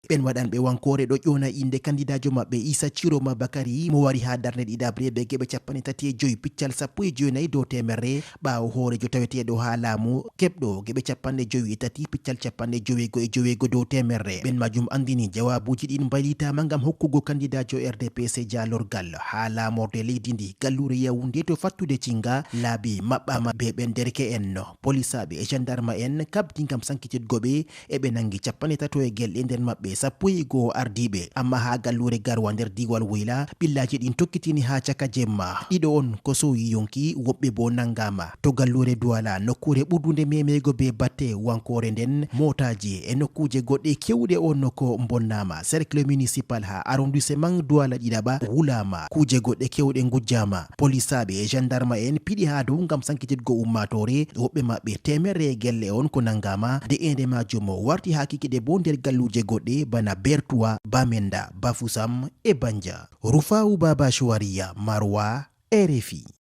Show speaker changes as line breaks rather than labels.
ɓen waɗanɓe wankore ɗo ƴona inde kandidajo maɓɓe Issa Ciroma Bakary mo wari ha darne ɗiɗabre be geɓe 35 piccal 19 dow temerre ɓawo hoorejo taweteɗo ha laamu keɓɗo geɓe 53 piccal 59 dow temerre. ɓen majum andini jawabuji ɗin mbaylitama gam hokkugo kandidajo RDPC jalorgal ha laamorde leydi ndi gallure Yaoundé to fattude Cinga laabi maɓɓama be ɓen derke en polisaɓe e gendarme en kabdi gam sankititgoɓe eɓe nangi 33 nder maɓɓe 11 ardiɓe amma ha gallure Garwa nder diwal Woyla ɓillaji ɗin tokkitini ha caka jemma ɗiɗo on ko sowi yonki woɓɓe bo nangama to gallure Douala nokkure ɓurdude memego be batte wankore nden motaji e nokkuje goɗɗe kewɗe on ko bonnama cercle municipal ha arrondissement Douala ɗiɗaɓa wulama kuje goɗɗe kewɗe gujjama polisaɓe e gendarme en piɗi ha dow gam sankititgo ummatore woɓɓe maɓɓe temerre gelle on ko nangama de ende majum warti ha kikiɗe bo nder galluje goɗɗe bana Bertuwa, Bamenda, Bafoussam e Banja. Rufa'u Baba Chouaria, Marwa, RFI.